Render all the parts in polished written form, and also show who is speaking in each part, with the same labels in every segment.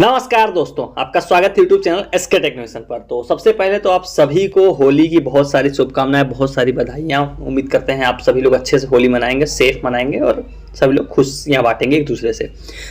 Speaker 1: नमस्कार दोस्तों, आपका स्वागत है यूट्यूब चैनल एसके टेक्नोलॉजी पर। तो सबसे पहले तो आप सभी को होली की बहुत सारी शुभकामनाएं, बहुत सारी बधाइयां। उम्मीद करते हैं आप सभी लोग अच्छे से होली मनाएंगे, सेफ मनाएंगे और सभी लोग खुशियां बांटेंगे एक दूसरे से।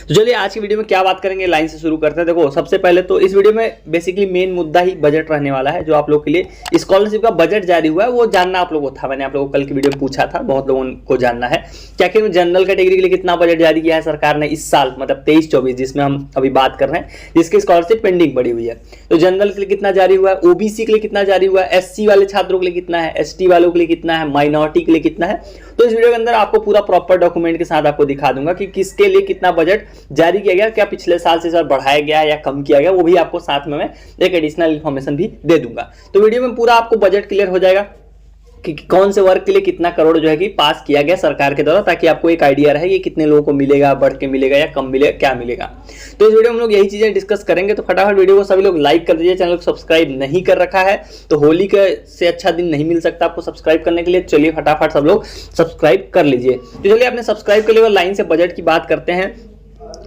Speaker 1: तो चलिए आज की वीडियो में क्या बात करेंगे, लाइन से शुरू करते हैं। देखो, सबसे पहले तो इस वीडियो में बेसिकली मेन मुद्दा ही बजट रहने वाला है। जो आप लोग के लिए स्कॉलरशिप का बजट जारी हुआ है वो जानना आप लोगों को था। मैंने आप लोगों को कल की वीडियो में पूछा था, बहुत लोगों को जानना है क्या कि जनरल कैटेगरी के लिए कितना बजट जारी किया है सरकार ने इस साल, मतलब 23-24 जिसमें हम अभी बात कर रहे हैं, जिसकी स्कॉलरशिप पेंडिंग पड़ी हुई है। तो जनरल के लिए कितना जारी हुआ है, ओबीसी के लिए कितना जारी हुआ है, एससी वाले छात्रों के लिए कितना है, एसटी वालों के लिए कितना है, माइनॉरिटी के लिए कितना है। तो इस वीडियो के अंदर आपको पूरा प्रॉपर डॉक्यूमेंट के साथ आपको दिखा दूंगा कि किसके लिए कितना बजट जारी किया गया, क्या पिछले साल से सर बढ़ाया गया या कम किया गया, वो भी आपको साथ में मैं एक एडिशनल इन्फॉर्मेशन भी दे दूंगा। तो वीडियो में पूरा आपको बजट क्लियर हो जाएगा कि कौन से वर्ग के लिए कितना करोड़ जो है कि पास किया गया सरकार के द्वारा, ताकि आपको एक आइडिया रहे कि कितने लोगों को मिलेगा, बढ़ के मिलेगा या कम मिलेगा, क्या मिलेगा। तो इस वीडियो में हम लोग यही चीजें डिस्कस करेंगे। तो फटाफट वीडियो को सभी लोग लाइक कर दीजिए। चैनल को सब्सक्राइब नहीं कर रखा है तो होली के से अच्छा दिन नहीं मिल सकता आपको सब्सक्राइब करने के लिए। चलिए फटाफट सब लोग सब्सक्राइब कर लीजिए। तो चलिए आपने सब्सक्राइब कर लिया, लाइन से बजट की बात करते हैं।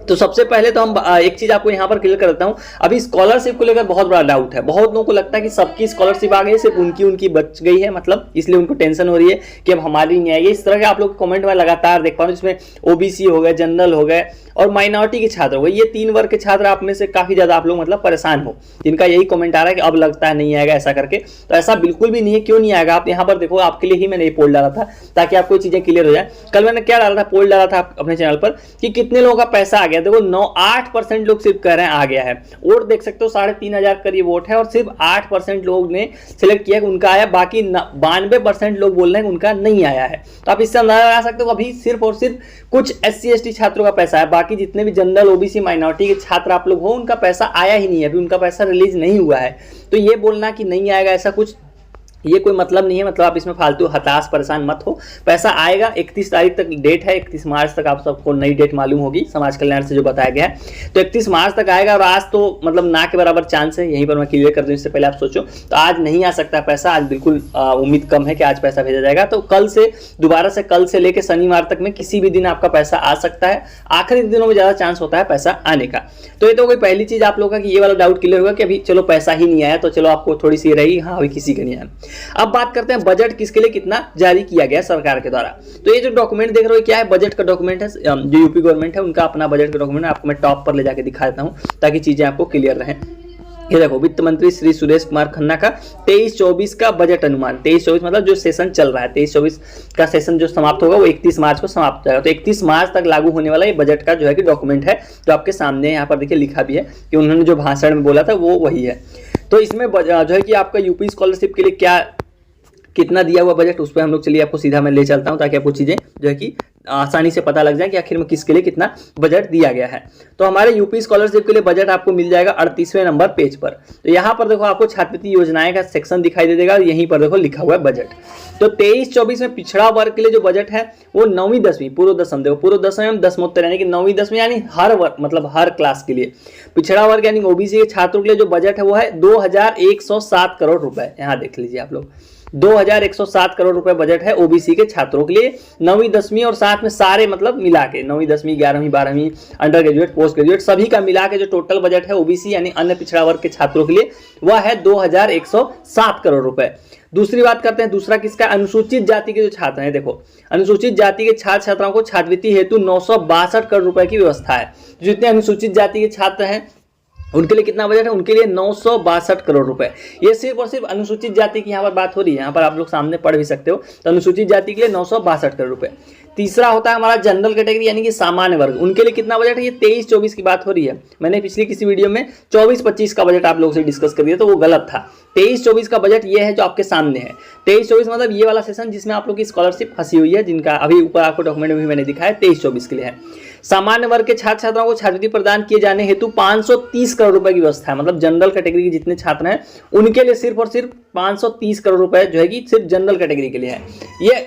Speaker 1: तो सबसे पहले तो हम एक चीज आपको यहां पर क्लियर कर देता हूं। अभी स्कॉलरशिप को लेकर बहुत बड़ा डाउट है। बहुत लोगों को लगता है कि सबकी स्कॉलरशिप आ गई, सिर्फ उनकी बच गई है, मतलब इसलिए उनको टेंशन हो रही है कि अब हमारी नहीं आएगी। इस तरह के आप लोग कमेंट में लगातार देख पा रहे हो, जिसमें ओबीसी हो गए, जनरल हो गए और माइनॉरिटी के छात्र हो गए। ये 3 वर्ग के छात्र आप में से काफी ज्यादा आप लोग मतलब परेशान हो, जिनका यही कमेंट आ रहा है कि अब लगता है नहीं आएगा ऐसा करके। तो ऐसा बिल्कुल भी नहीं है। क्यों नहीं आएगा, आप यहाँ पर देखो, आपके लिए ही मैंने ये पोल डाला था ताकि आपको चीजें क्लियर हो जाए। कल मैंने क्या डाला था, पोल डाला था अपने चैनल पर कि कितने लोगों का पैसा आ गया। देखो 8% लोग सिर्फ कह रहे हैं आ गया है। वोट देख सकते हो, 3,500 करीब वोट है और सिर्फ 8% लोग ने सिलेक्ट किया कि उनका आया। बाकी 92% लोग बोल रहे हैं उनका नहीं आया है। तो आप इससे अंदाजा लगा सकते हो अभी सिर्फ और सिर्फ कुछ SC ST छात्रों का पैसा है। बाकी जितने भी जनरल ओबीसी माइनॉरिटी के छात्र आप लोग हो, उनका पैसा आया ही नहीं है, अभी उनका पैसा रिलीज नहीं हुआ है। तो ये बोलना कि नहीं आएगा ऐसा कुछ, ये कोई मतलब नहीं है। मतलब आप इसमें फालतू हताश परेशान मत हो, पैसा आएगा। 31 तारीख तक डेट है, 31 मार्च तक आप सबको नई डेट मालूम होगी समाज कल्याण से जो बताया गया है। तो 31 मार्च तक आएगा और आज तो मतलब ना के बराबर चांस है। यहीं पर मैं क्लियर कर दूं, इससे पहले आप सोचो तो आज नहीं आ सकता पैसा। आज बिल्कुल उम्मीद कम है कि आज पैसा भेजा जाएगा। तो कल से दोबारा से, कल से लेकर शनिवार तक में किसी भी दिन आपका पैसा आ सकता है। आखिरी दिनों में ज्यादा चांस होता है पैसा आने का। तो ये तो कोई पहली चीज आप लोगों का कि ये वाला डाउट क्लियर होगा कि अभी चलो पैसा ही नहीं आया, तो चलो आपको थोड़ी सी रही, हाँ अभी किसी का नहीं आया। अब बात करते हैं बजट किसके लिए कितना जारी किया गया सरकार के द्वारा। तो ये जो डॉक्यूमेंट देख रहे हो क्या है, बजट का डॉक्यूमेंट है। जो यूपी गवर्नमेंट है उनका अपना बजट का डॉक्यूमेंट है। आपको मैं टॉप पर ले जाके दिखा देता हूं ताकि चीजें आपको क्लियर रहें। ये देखो, वित्त मंत्री श्री सुरेश कुमार खन्ना का 23-24 का बजट अनुमान। 23-24 मतलब जो सेशन चल रहा है, 23-24 का सेशन जो समाप्त होगा वो 31 मार्च को समाप्त हो जाएगा। तो 31 मार्च तक लागू होने वाला ये बजट का जो है कि डॉक्यूमेंट है, जो आपके सामने यहाँ पर देखिए लिखा भी है कि उन्होंने जो भाषण में बोला था वो वही है। तो इसमें जो है कि आपका यूपी स्कॉलरशिप के लिए क्या कितना दिया हुआ बजट, उस पर हम लोग चलिए आपको सीधा मैं ले चलता हूं ताकि आपको चीजें जो है कि आसानी से पता लग जाए कि आखिर में किसके लिए कितना बजट दिया गया है। तो हमारे यूपी स्कॉलरशिप के लिए बजट आपको मिल जाएगा 38वें नंबर पेज पर। तो यहाँ पर देखो आपको छात्रवृत्ति योजनाएं का सेक्शन दिखाई दे देगा, यहीं पर देखो लिखा हुआ है बजट। तो 23-24 में पिछड़ा वर्ग के लिए जो बजट है वो 9वीं 10वीं पूर्व दसम, देखो पूर्व दसम एवं दसमोत्तर यानी कि 9वीं 10वीं यानी हर वर्ग, मतलब हर क्लास के लिए। पिछड़ा वर्ग यानी ओबीसी के छात्रों के लिए जो बजट है वो है 2107 करोड़ रुपए। यहाँ देख लीजिए आप लोग, 2107 करोड़ रुपए बजट है ओबीसी के छात्रों के लिए, 9वीं 10वीं और साथ में सारे मतलब मिला के 9वीं 10वीं 11वीं 12वीं अंडर ग्रेजुएट पोस्ट ग्रेजुएट सभी का मिला के जो टोटल बजट है ओबीसी यानी अन्य पिछड़ा वर्ग के छात्रों के लिए वह है 2107 करोड़ रुपए। दूसरी बात करते हैं, दूसरा किसका, अनुसूचित जाति के जो छात्र हैं। देखो अनुसूचित जाति के छात्र छात्राओं को छात्रवृत्ति हेतु 962 करोड़ रुपए की व्यवस्था है। जितने अनुसूचित जाति के छात्र हैं उनके लिए कितना बजट है, उनके लिए 962 करोड़ रुपए। ये सिर्फ और सिर्फ अनुसूचित जाति की यहाँ पर बात हो रही है, यहाँ पर आप लोग सामने पढ़ भी सकते हो। तो अनुसूचित जाति के लिए 962 करोड़ रुपए। तीसरा होता है हमारा जनरल कैटेगरी यानी कि सामान्य वर्ग, उनके लिए कितना बजट है, ये 23-24 की बात हो रही है। मैंने पिछली किसी वीडियो में 24-25 का बजट आप लोगों से डिस्कस कर दिया तो वो गलत था। 23-24 का बजट ये है जो आपके सामने है। 23-24 मतलब ये वाला सेशन जिसमें आप लोग की स्कॉलरशिप फंसी हुई है, जिनका अभी ऊपर आपको डॉक्यूमेंट में भी मैंने दिखाया, 23-24 के लिए है। सामान्य वर्ग के छात्र छात्राओं को छात्रवृत्ति प्रदान किए जाने हेतु 530 करोड़ रुपए की व्यवस्था है। मतलब जनरल कैटेगरी के जितने छात्र हैं उनके लिए सिर्फ और सिर्फ 530 करोड़ रुपए जो है कि सिर्फ जनरल कैटेगरी के लिए है।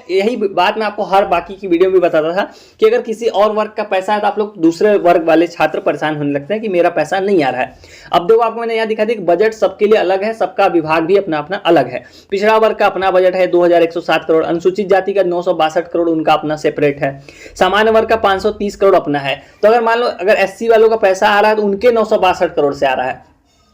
Speaker 1: यही बात मैं आपको हर बाकी की वीडियो में बताता था कि अगर किसी और वर्ग का पैसा है तो आप लोग दूसरे वर्ग वाले छात्र परेशान होने लगते हैं कि मेरा पैसा नहीं आ रहा है। अब देखो आपको मैंने यहाँ दिखा दिया कि बजट सबके लिए अलग है, सबका विभाग भी अपना अपना अलग है। पिछड़ा वर्ग का अपना बजट है 2107 करोड़, अनुसूचित जाति का 962 करोड़ उनका अपना सेपरेट है, सामान्य वर्ग का 530 करोड़ अपना है। तो अगर मान लो अगर एससी वालों का पैसा आ रहा है तो उनके 962 करोड़ से आ रहा है,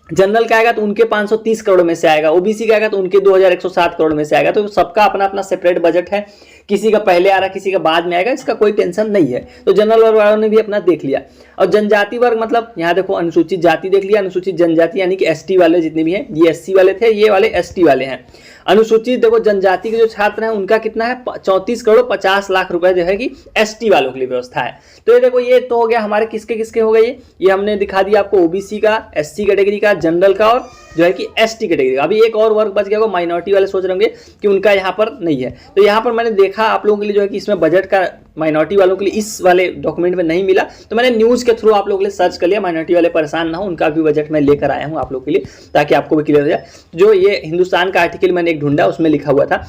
Speaker 1: जनरल का आएगा तो उनके 530 करोड़ में से आएगा, ओबीसी का आएगा तो उनके 2107 करोड़ में से आएगा। तो सबका अपना अपना सेपरेट बजट है, किसी का पहले आ रहा है किसी का बाद में आएगा, इसका कोई टेंशन नहीं है। तो जनरल वर्ग वालों ने भी अपना देख लिया। और जनजाति वर्ग मतलब यहाँ देखो अनुसूचित जाति देख लिया, अनुसूचित जनजाति यानी कि एसटी वाले जितने भी हैं, ये एससी वाले थे, ये वाले एसटी वाले हैं। अनुसूचित देखो जनजाति के जो छात्र हैं उनका कितना है 34 करोड़ 50 लाख रुपए जो है कि एसटी वालों के लिए व्यवस्था है। तो ये देखो ये तो हो गया हमारे किसके किसके हो गए, ये हमने दिखा दिया आपको ओबीसी का, एससी कैटेगरी का, जनरल का और जो है कि एसटी कैटेगरी का। अभी एक और वर्ग बच गया वो माइनॉरिटी वाले सोच रहे होंगे कि उनका यहाँ पर नहीं है। तो यहाँ पर मैंने देखा आप लोगों के लिए जो है कि इसमें बजट का माइनॉरिटी वालों के लिए इस वाले डॉक्यूमेंट में नहीं मिला, तो मैंने न्यूज़ के थ्रू आप लोगों के लिए सर्च कर लिया। माइनॉरिटी वाले परेशान ना हो, उनका भी बजट मैं लेकर आया हूँ आप लोगों के लिए ताकि आपको भी क्लियर हो जाए। जो ये हिंदुस्तान का आर्टिकल मैंने एक ढूंढा उसमें लिखा हुआ था।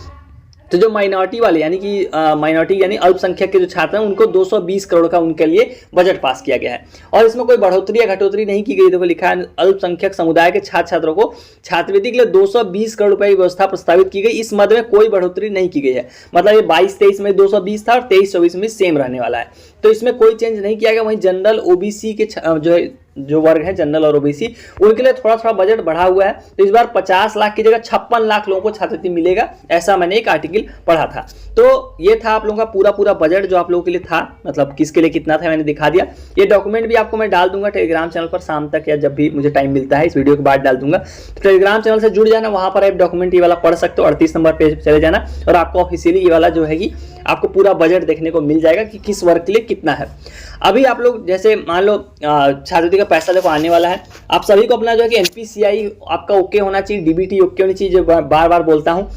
Speaker 1: तो जो माइनॉरिटी वाले यानी कि माइनॉरिटी यानी अल्पसंख्यक के जो छात्र हैं उनको 220 करोड़ का उनके लिए बजट पास किया गया है और इसमें कोई बढ़ोतरी या घटोतरी नहीं की गई। देखो लिखा है अल्पसंख्यक समुदाय के छात्र छात्रों को छात्रवृत्ति के लिए 220 करोड़ रुपए की व्यवस्था प्रस्तावित की गई। इस मद में कोई बढ़ोतरी नहीं की गई है, मतलब ये 22-23 में 220 था और 23-24 में सेम रहने वाला है। तो इसमें कोई चेंज नहीं किया गया। वहीं जनरल ओबीसी के जो वर्ग है जनरल और ओबीसी उनके लिए थोड़ा थोड़ा बजट बढ़ा हुआ है। तो इस बार 50 लाख की जगह 56 लाख लोगों को छात्रवृत्ति मिलेगा, ऐसा मैंने एक आर्टिकल पढ़ा था। तो ये था आप लोगों का पूरा बजट जो आप लोगों के लिए था, मतलब किसके लिए कितना था मैंने दिखा दिया। ये डॉक्यूमेंट भी आपको मैं डाल दूंगा टेलीग्राम चैनल पर शाम तक या जब भी मुझे टाइम मिलता है, इस वीडियो के बाद डाल दूंगा। तो टेलीग्राम चैनल से जुड़ जाना, वहां पर आप डॉक्यूमेंट ये वाला पढ़ सकते हो। 38 नंबर पेज चले जाना और आपको ऑफिशियली ये वाला जो है कि आपको पूरा बजट देखने को मिल जाएगा कि किस वर्ग के लिए कितना है। अभी आप लोग जैसे मान लो छात्रवृत्ति का पैसा देखो आने वाला है, आप सभी को अपना जो है कि एनपीसीआई आपका ओके होना चाहिए, डीबीटी ओके होनी चाहिए, जो बार बार बोलता हूँ।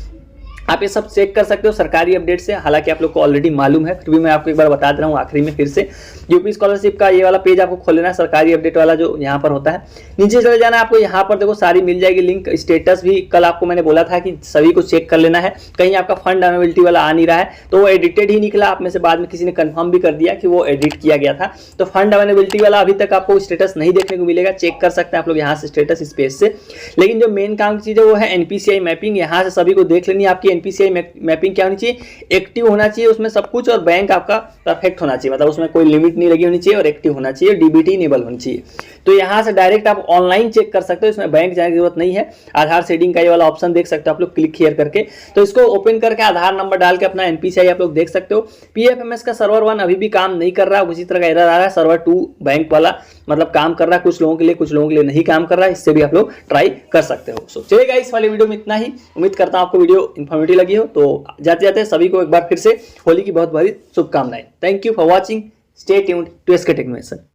Speaker 1: आप ये सब चेक कर सकते हो सरकारी अपडेट से, हालांकि आप लोग को ऑलरेडी मालूम है, फिर भी मैं आपको एक बार बता दे रहा हूँ आखिरी में फिर से। यूपी स्कॉलरशिप का ये वाला पेज आपको खोल लेना है, सरकारी अपडेट वाला जो यहाँ पर होता है। नीचे चले जाना, आपको यहाँ पर देखो सारी मिल जाएगी लिंक। स्टेटस भी कल आपको मैंने बोला था कि सभी को चेक कर लेना है, कहीं आपका फंड अवेलेबिलिटी वाला आ नहीं रहा है तो वो एडिटेड ही निकला। आप में से बाद में किसी ने कंफर्म भी कर दिया कि वो एडिट किया गया था। तो फंड अवेलेबिलिटी वाला अभी तक आपको स्टेटस नहीं देखने को मिलेगा, चेक कर सकते हैं आप लोग यहाँ से स्टेटस इस पेज से। लेकिन जो मेन काम की चीज़ है वो है एनपीसीआई मैपिंग। यहाँ से सभी को देख लेनी है आपकी एनपीसीआई मैपिंग क्या होनी चाहिए, एक्टिव होना चाहिए उसमें सब कुछ, और बैंक आपका परफेक्ट होना चाहिए, मतलब उसमें कोई लिमिट नहीं लगी होनी चाहिए और एक्टिव होना चाहिए, डीबीटी इनेबल होनी चाहिए। तो यहाँ से डायरेक्ट आप ऑनलाइन चेक कर सकते हो, इसमें बैंक जाने की जरूरत नहीं है। आधार शेडिंग का ये वाला ऑप्शन देख सकते हो आप लोग क्लिक हियर करके, तो इसको ओपन करके आधार नंबर डाल के अपना एनपीसीआई आप लोग देख सकते हो। पीएफएमएस का सर्वर 1 अभी भी काम नहीं कर रहा है, उसी तरह का एरर आ रहा है। सर्वर 2 बैंक वाला मतलब काम कर रहा है कुछ लोगों के लिए, कुछ लोगों के लिए नहीं काम कर रहा है, इससे भी आप लोग ट्राई कर सकते हो। सो चलिएगा इस वाले वीडियो में इतना ही, उम्मीद करता हूं आपको वीडियो इन्फॉर्मेटिव लगी हो। तो जाते जाते सभी को एक बार फिर से होली की बहुत बड़ी शुभकामनाएं। Thank you for watching, stay tuned to SK technology.